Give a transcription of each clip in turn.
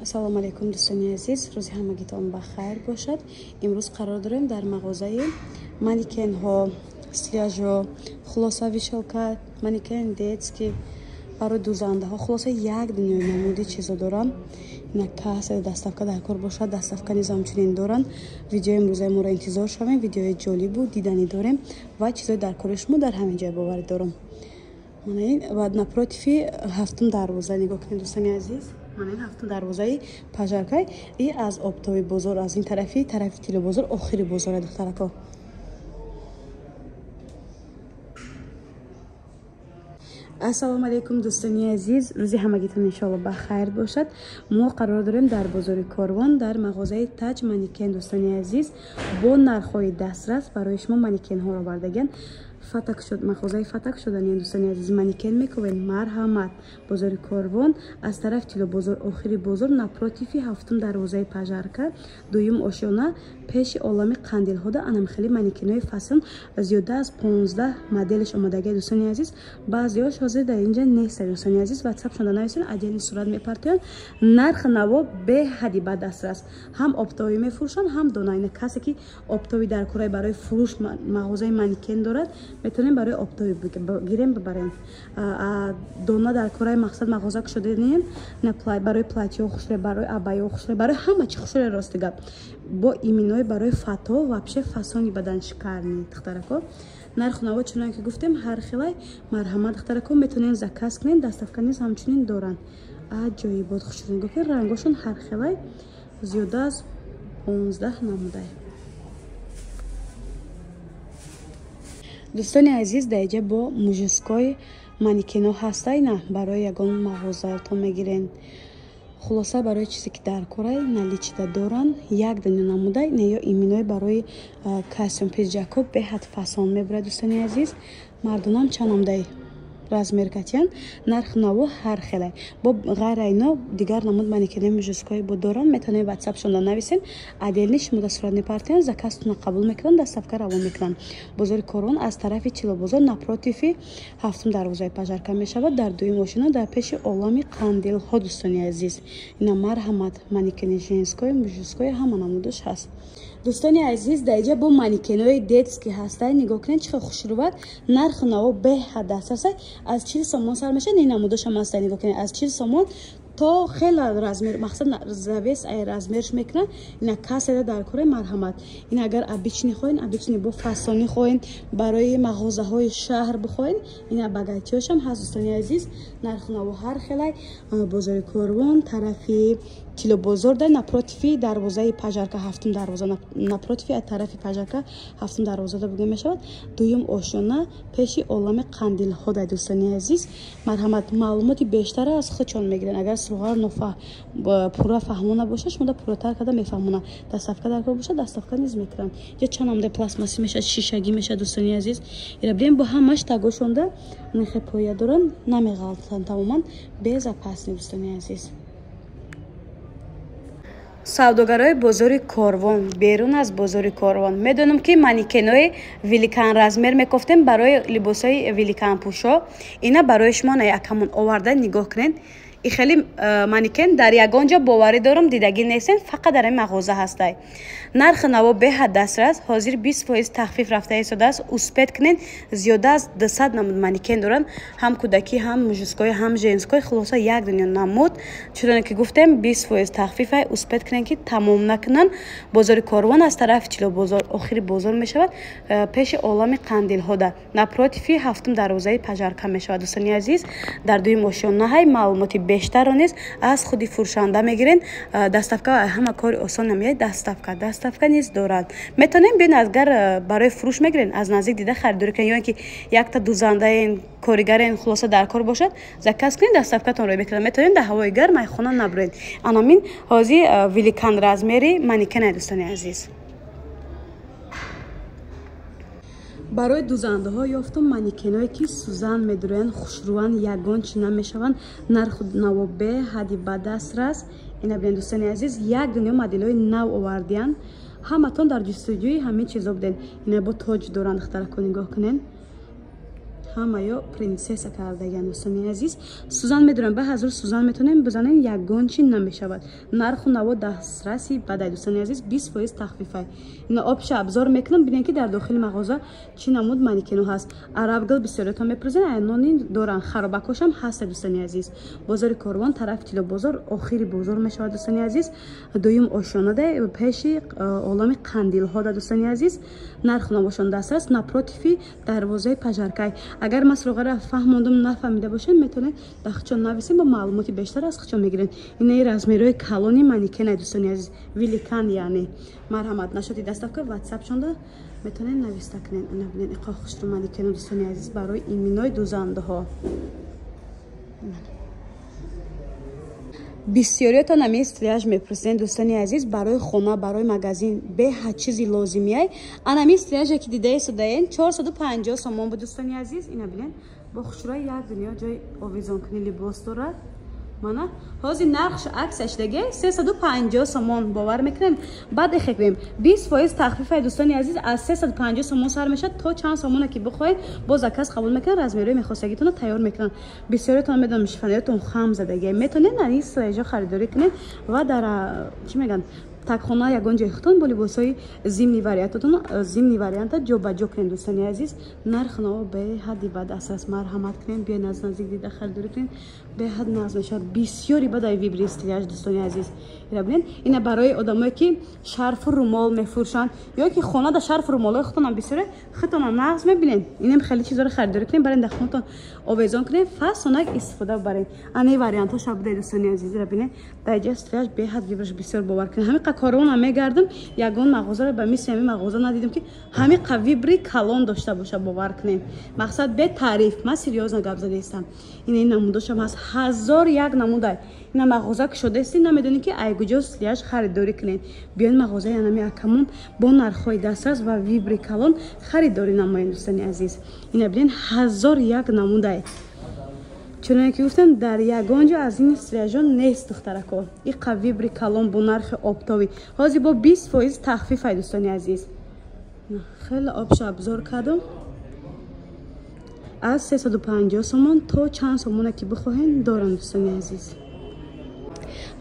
Ассалому алейкум дӯстони азиз, рӯзи ҳамагитон ба хайр бошад. имрӯз қарор дорем дар мағозаи манекенҳо, сляжҳо, хулоса вишалка, манекен детский барои дӯзандаҳо, хулоса як дунёи намуди чизо дорам. ина касса даставка дар кор бошад, даставка низ ҳамчунин доранд. видеои имрӯзаи моро интизор шавем, видеои ҷолибу дидани дорем ва чизои дар кори шумо дар ҳамин ҷо боварӣ дорам. ва напротифи ҳафтум дарвоза нигоҳ кунед дӯстони азиз. манин ҳафтум дарвозаи пажаркай и аз обтоби бозор, аз ин тарафи тили бозор, охири бозора духтарако. ассалому алейкум дӯстони азиз, рӯзи ҳамагитон иншоалло ба хайр бошад. мо қарор дорем дар бозори Корвон дар мағозаи таҷ манекен дӯстони азиз бо нархҳои дастрас барои шумо манекенҳоро бардагиян. фатак шуд мағозаи фатак шудани дӯстони азиз манекен мекунед. марҳамат, бозори Корвон аз тарафи тило бозор, охири бозор, напротифи ҳафтум дарвозаи пажарка, дуюм ошёна, пеши олами қандилҳода. анам хеле манекенҳои фасон зиёда аз 15 моделиш омадагия дӯстони азиз. баъзеҳош ҳозир дар инҷа неста дӯстони азиз. ватсапшонда нависен, аҷени сурат мепартоян. нарх наво беҳади ба дастрас. ҳам обтовӣ мефурӯшанд, ҳам дона. ина касе ки обтовӣ дар кораи барои фурӯш мағозаи манекен дорад, метавонем барои обтовӣ гирем бибарем. дона дар кораи мақсад мағоза кушоданем, барои платьё хушре, барои абайё хушре, барои ҳама чи хушре рости гап. бо иминои барои фато вообще фасони бадан шикарни духтарако. нарху наво чунон ки гуфтем ҳар хелай марҳамат духтарако метавонем заказ кунем. даставка низ ҳамчунин доранд. аҷоибот хушро нигоҳ кунед, рангошон ҳар хелай зиёда аз 15 намудай. дӯстони азиз, дар инҷа бо мужискои манекенҳо ҳастай на барои ягон мағозаатон мегирен. хулоса барои чизе ки дар корай наличида доранд, як дунё намудай не ё иминои барои костюм пиҷако беҳад фасон мебурад дӯстони азиз. мардонам чанамдай размер катиян. нарх наво ҳар хелай бо ғайра ино дигар намуд манекенаи мужискои бо доранд. метавонем ватсапшонда нависен, аделни шумода сурат мепартоян, заказтона қабул мекунанд, даставка равон мекунанд. бозори Корвон аз тарафи тило бозор напротифи ҳафтум дарвозаи пажарка мешавад. дар дуюм ошина дар пеши олами қандилҳо дӯстони азиз. ина марҳамат манекени женскои мужискои ҳама намудаш ҳаст. дӯстони азиз, дар инҷа бо манекенҳои детский ҳастай нигоҳ кунед чихел хушруват. нархи наво беҳад дастрасай. аз 40 сомон сар мешавад. ин намудашам ҳастай нигоҳ кунед. аз 40 сомон то хела размер, мақсад завес ай размерш мекунад. ина каседа дар кораи марҳамат. ин агар обични хоҳен, обични бо фасони хоҳен, барои мағозаҳои шаҳр бихоҳен, ина багатиёшам ҳаст дӯстони азиз. нархи наво ҳар хелай бозори Корвон тарафи тило бозор дар напротифи дарвозаи пажарка ҳафтум дарвоза, напротифи аз тарафи пажарка ҳафтум дарвозада бугӣ мешавад. дуюм ошона пеши олами қандилҳо дар дӯстони азиз. марҳамат, маълумоти бештара аз худчон мегирен. агар суғар пурра фаҳмона боша, шумо да пурратар карда мефаҳмона. даставка дар кор боша, даставка низ мекунанд. ё чанамда пластмаси мешад, шишагӣ мешад дӯстони азиз. ира бием бо ҳамаш тагошонда нахе поя доранд, намеғалтанд тамоман безопасни дӯстони азиз. савдогарои бозори Корвон, берун аз бозори Корвон, медонам ки манекенҳои великан размер мекофтем барои либосҳои великанпӯшо. ина барои шумо на якамон оварда нигоҳ кунед. и хеле манекен дар ягон ҷо боварӣ дорам, дидагӣ нестен, фақат дар ин мағоза ҳастай. нархи наво беҳад дастрас. ҳозир 20% тахфиф рафта истодааст. успед кунед, зиёда аз 200 намуд манекен доранд, ҳам кӯдакӣ, ҳам мужискои, ҳам женскои, хулоса як дунё намуд. чуноне ки гуфтем 20% тахфиф ай. успед кунед ки тамом накунанд. бозори Корвон аз тарафи тило бозор, охири бозор мешавад, пеши олами қандилҳода, напротифи ҳафтум дарвозаи пажарка мешавад дӯстони азиз. дар дуюм ошёнаҳай маълумоти бештаро низ аз худи фурӯшанда мегирен. даставка ҳама кори осон намеяд. даставка низ дорад. метавонем биён агар барои фурӯш мегирен, аз наздик дида харидорӣ кунед, ё ин ки якта дӯзандаен, коригарен, хулоса дар кор бошад, заказ кунед, даставкатонро бекунад. метавонем дар ҳавои гарм ай хона набуред. анамин ҳозир великан размери манекенай дӯстони азиз. барои дӯзандаҳо ёфтум манекенҳое ки сӯзан медуроянд, хушрӯанд, ягон чина мешаванд. нарху наво беҳади ба дастрас. ина бинед дӯстони азиз, як дунё моделҳои нав овардиянд. ҳаматон дар ҷустуҷӯи ҳамин чизо буден. ина бо тоҷ доранд, духтарако нигоҳ кунед. ҳама ё принсесса кардаган дӯстони азиз. Сузан медонам ба ҳазур сузан метонем бизанем ягон чи намешавад. Нарху наво дастраси бадай дӯстони азиз 20% тахфифай. Ина обша обзор мекунам бинем ки дар дохили мағоза чӣ намуд манекену ҳаст. Арабгил бисёриятон мепурзен айнони доран харобакошам ҳаста дӯстони азиз. Бозори Корвон тарафи Тило бозор охири бозор мешавад дӯстони азиз. Дуюм ошонада пеши олами қандилҳо да дӯстони азиз. Нарху навошон дастрас напротифи дарвозаи пажаркай. Агар ман суроғара фаҳмондум нафаҳмида бошем метавонед дар хичон нависем ба маълумоти бештар аз хичон мегирен. Инаи размерҳои калони манекенай дӯстони азиз. Великан яъне. Марҳамат нашоти доставка WhatsApp шонда метавонед нависта кунед. Ина бинед иқа хушру манекену дӯстони азиз барои иминои дӯзандаҳо. бисёриятон ами стриаж мепурсен дӯстони азиз барои хона барои магазин беҳад чизи лозимияй. Анами стриаже ки дидаесудаен 450 сомон буд дӯстони азиз. Ина бинед бо хушрӯи як дунё ҷои овизон кунӣ либос дорад. Мана ҳозир нархш аксияш деге 350 сомон бовар мекунем. Баъд эхекбем 20% тахфифай дӯстони азиз аз 350 сомон сар мешад то чанд сомона ки бихоед бо заказ қабул мекунад размерҳои мехостагитонро тайёр мекунад. Бисёриятон медонам шифониятон хам задаге метавонед дар ин стриажо харидорӣ кунед ва дар чӣ мегӯянд такхона ягон ҷои хитон бо либосҳои зимни вариантатон зимни варианта ҷобаҷо кунед дӯстони азиз. Нарх наво беҳади бад аст. Марҳамат кунед биёед аз наздик дида харидорӣ кунед беҳад нағз мешавад. бисёри бадай вибри стриаж дӯстони азиз. Ина бинед ина барои одамое ки шарфу румол мефурӯшанд ё ки хона да шарфу румолҳои худтонам бисёре хитона нағз мебинед. Инам хеле чизоро харидорӣ кунед барои дар хонатон овезон кунед фасонак истифода баред. Ани вариантҳо шабудай дӯстони азиз. Ина бинед даҷа стриаж беҳад вибраш бисёр бовар кунед. Ҳамин Корвон мегардам ягон мағозаро ба мисли ҳамин мағоза надидам ки ҳамин вибри калон дошта боша бовар кунем. Мақсад бе таъриф. Ман серьёзно гап задаистам. Ина ин намудошам ҳаст 1001 намудай. Ина мағоза кушодаисти намедонед ки айгуҷо стриаж харидорӣ кунед. Биёед мағозаи анами акамон бо нархҳои дастрас ва вибри калон харидорӣ намоед дӯстони азиз. Ина бинед 1001 намудай. Чуноне ки гуфтам дар ягон ҷо аз ин стриажон нест духтарако. Иқа вибри калон бо нархи обтовӣ. Ҳозир бо 20% тахфифай дӯстони азиз. Хеле обша обзор кардам. Аз 350 сомон то чанд сомона ки бихоҳем дорам дӯстони азиз.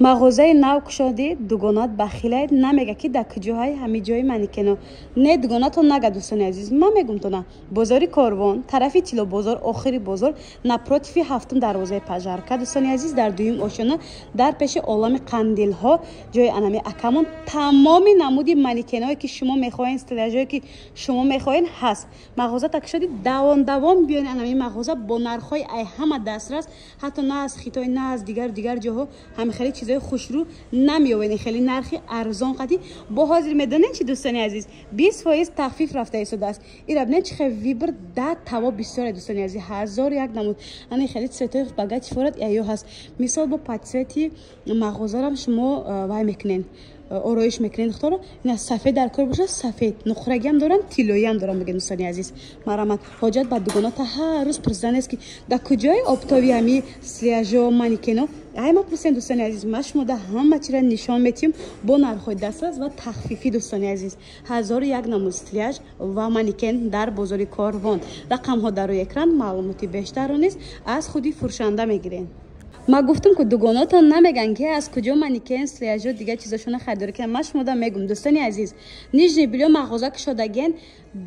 мағозаи нав кушоди дугонат бахилаед намега ки дар куҷоҳай ҳами ҷои манекено не дугонато нага дӯстони азиз. Ман мегумтона бозори Корвон тарафи Тило бозор охири бозор напротифи ҳафтум дарвозаи пажарка дӯстони азиз дар дуюм ошона дар пеши олами қандилҳо ҷои анами акамон тамоми намуди манекеное ки шумо мехоҳед стриажое ки шумо мехоҳед ҳаст. мағозата кушоди давон биёед анами мағоза бо нархҳои ай ҳама дастрас ҳатто на аз хитой на аз дигар ҷоҳо ҳами хеле чизои хушрӯ намеёвед хеле нархи арзон қадӣ бо ҳозир медонед чи дӯстони азиз 20% тахфиф рафта истодааст. ира бинед чӣ хел вибр да таво бисёре дӯстони азиз 1001 намуд. ани хеле цветои багати форат яё ҳаст. мисол бо подсвети мағозарам шумо вай мекунед ороиш мекунед худоро. ина сафед дар кор бошад сафед нуқрагиам дорам тилоиам дорам мегӯям дӯстони азиз. марҳамат ҳоҷат ба дугоната ҳар рӯз пурсиданест ки дар куҷои обтови ҳами стриажо манекено ай ма пурсен дӯстони азиз. ма шумо да ҳама чиро нишон метиҳам бо нархҳои дастрас ва тахфифи дӯстони азиз. 1001 намуд стриаж ва манекен дар бозори Корвон. рақамҳо дар рӯи экран маълумоти бештарро низ аз худи фурӯшанда мегиред. ма гуфтам ки дугонатон намеган ки аз куҷо манекен стриажо дигар чизошона харидорӣ кунам. ман шумо да мегум дӯстони азиз. нижни биллиё мағоза кушодаген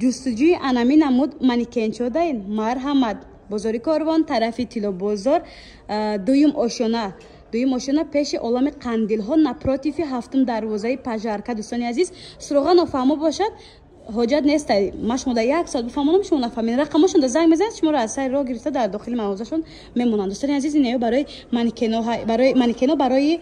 ҷустуҷӯи анами намуд манекенчо даен. марҳамат бозори Корвон тарафи Тило бозор дуюм ошона пеши олами қандилҳо напротифи ҳафтум дарвозаи пажарка дӯстони азиз. суроға нофаҳмо бошад ҳоҷат нест ма шумо дар як соат бифаҳмонам шумо нафаҳмед. рақамошон да занг мезанед шуморо аз сайр роҳ гирифта дар дохили мағозашон мемонанд дӯстони азиз. инеё барои манекено барои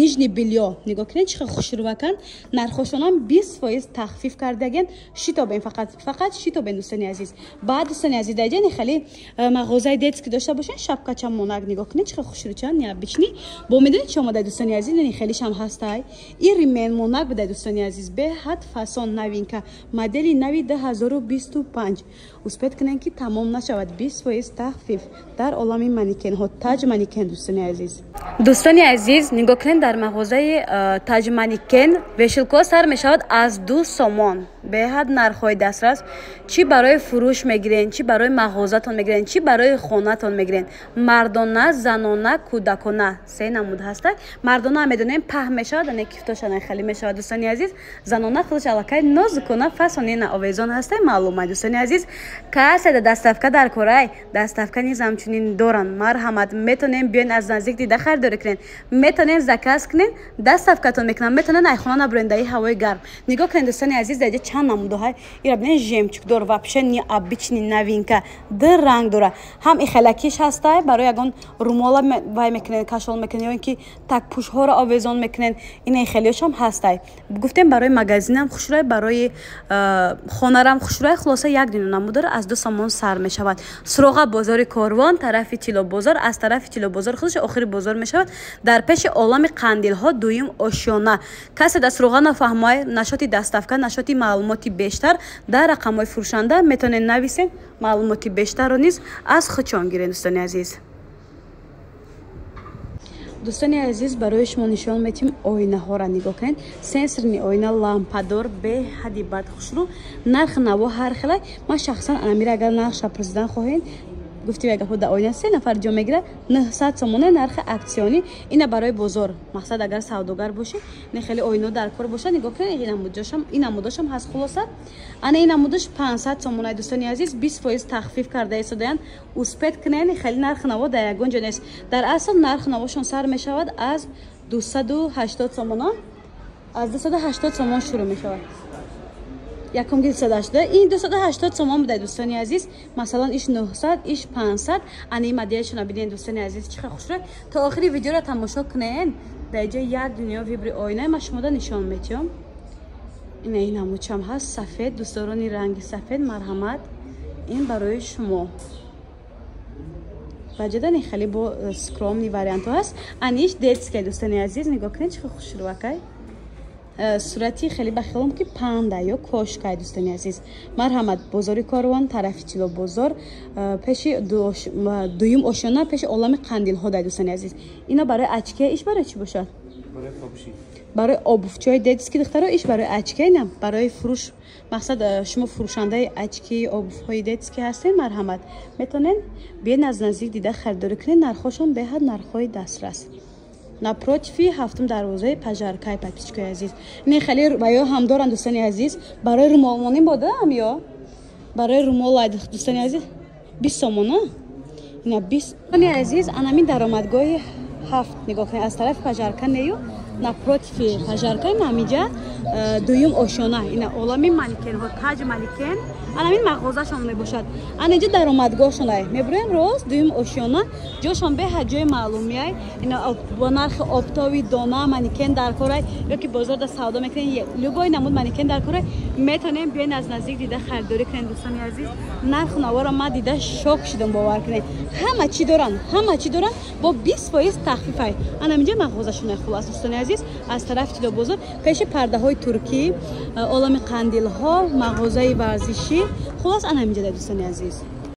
нижни биллиё нигоҳ кунед чӣ хел хушрӯвакан. нархошонам 20% тахфиф кардаген. шитобен фақат шитобен дӯстони азиз. баъд дӯстони азиз даҷани хеле мағозаи детски дошта бошен шапкача монак нигоҳ кунед чӣ хел хушрӯчан необични бо медонед чӣ омадаи дӯстони азиз. ини хелешам ҳастай и римен монак бидай дӯстони азиз беҳад фасон новинка модели нави 2025 успет кунед ки тамом нашавад 20% тахфиф дар олами манекенҳо. Таҷ манекен дӯстони азиз. Дӯстони азиз, нигоҳ кунед дар мағозаи Таҷ манекен вешилкҳо сар мешавад аз 2 сомон. Беҳад нархҳои дастрас. Чӣ барои фурӯш мегирен, чӣ барои мағозатон мегирен, чӣ барои хонатон мегирен. Мардона, занона, кӯдакона се намуд ҳастад. Мардона медонем паҳ мешавад, ане кифтошана хеле мешавад дӯстони азиз. Занона худаш аллакай нозукона фасонена овезон ҳастай маълума дӯстони азиз. Касе да даставка дар корай, даставка низ ҳамчунин доранд. Марҳамат, метонем биён аз наздик дида харидорӣ кунен. Метонем заказ кунен, даставкатон мекунанд. Метонен айхона набурендаи ҳавои гарм. Нигоҳ кунед дӯстони азиз, даҷа чанд намудҳои ира бинен жемчугдор вообще необычный новинка. Ду ранг дора. Ҳам ихелакиш ҳастай, барои ягон румола вай мекунен, кашол мекунен, ё ин ки такпӯшҳоро овезон мекунен. Ина ихелиёшам ҳастай. Гуфтем барои магазинам хушрӯй, барои хонарам хушрӯй. Хулоса як дина намудора аз 2 сомон сар мешавад. Суроға бозори Корвон, тарафи Тило бозор, аз тарафи Тило бозор худаш охири бозор мешавад. Дар пеши олами қандилҳо дуюм ошёна. Касе да суроға нафаҳмай, нашоти даставка, нашоти маълумоти бештар дар рақамҳои фурӯшанда метонен нависен. Маълумоти бештарро низ аз худшон гирен дӯстони азиз. Дӯстони азиз, барои шумо нишон метим оинаҳоро нигоҳ кунед. Сенсорни оина лампадор беҳади бад хушрӯ. Нархи наво ҳар хелай. Ман шахсан амира агар нархша пурсидан хоҳед, гуфтим агар худа оина 3 нафар ҷо мегира 900 сомона нархи аксионӣ. Ина барои бозор. Мақсад агар савдогар бошӣ, не хеле оино дар кор бошад, нигоҳ кунед. Ин намудашам ҳаст хулоса. Ана ин намудаш 500 сомона дӯстони азиз, 20% тахфиф карда истодаанд. Успет кунед, хеле нархи наво дар ягон ҷо нест. Дар асл нархи навошон сар мешавад аз 280 сомона. Аз 280 сомон шурӯъ мешавад. Якум гил 280. Ин 280 сомон буда дӯстони азиз. Масалан иш 900, иш 500. Ани моделшона биден дӯстони азиз, чихе хушрӯй. То охири видеоро тамошо кунед. Дар ҷо як дунё вибри оина ма шумода нишон метиём. Ина ин намудчам ҳаст сафед. Дӯстдорони ранги сафед, марҳамат. Ин барои шумо. Ваҷадан хеле бо скромни вариантҳо ҳаст. Аниш детская дӯстони азиз, нигоҳ кунед чихе хушрӯакай. Сурати хеле ба хелом ки панда ё кошкай дӯстони азиз. Марҳамат, бозори Корвон, тарафи Тило бозор, пеши дуюм ошёна, пеши олами қандилҳо дай дӯстони азиз. Ина барои ачке, иш барои чӣ бошад? Барои фобушӣ. Барои обувчиҳои детски духтаро, иш барои ачке, на барои фурӯш. Мақсад шумо фурӯшандаи ачки, обувҳои детски ҳастед, марҳамат. Метонен биён аз наздик дида харидорӣ кунед. Нархҳошон беҳад нархҳои дастрас. Напротив ҳафтум дарвозаи пажаркай подписчикои азиз. Не хеле ваё ҳам доранд дӯстони азиз. Барои румолмонӣ бодам ё? Барои румолай дӯстони азиз 20 сомона. Ина 20. Дӯстони азиз, анамин даромадгоҳи 7 нигоҳ кунед аз тарафи пажарка нею. Напротив пажаркай намиҷа дуюм ошёна. Ина олами манекенҳо, Таҷ манекен. Анамин мағозашон мебошад. Анаҷа даромадгоҳшонай. Мебурем рост дуюм ошёна. Ҷошон беҳад ҷои маълумияй. Ина бо нархи оптови дона манекен дар корай ё ки бозорда савдо мекунен. Любой намуд манекен дар корай метонем биён аз наздик дида харидорӣ кунен дӯстони азиз. Нархи наворо ма дида шок шудам, бовар кунед. Ҳама чӣ доранд, ҳама чӣ доранд бо 20% тахфифай. Анаминҷа мағозашонай хулас дӯстони азиз. Аз тарафи Тило бозор пеши пардаҳои туркӣ, олами қандилҳо, мағозаи варзишӣ. Хулос анаминҷа дӯстони азиз.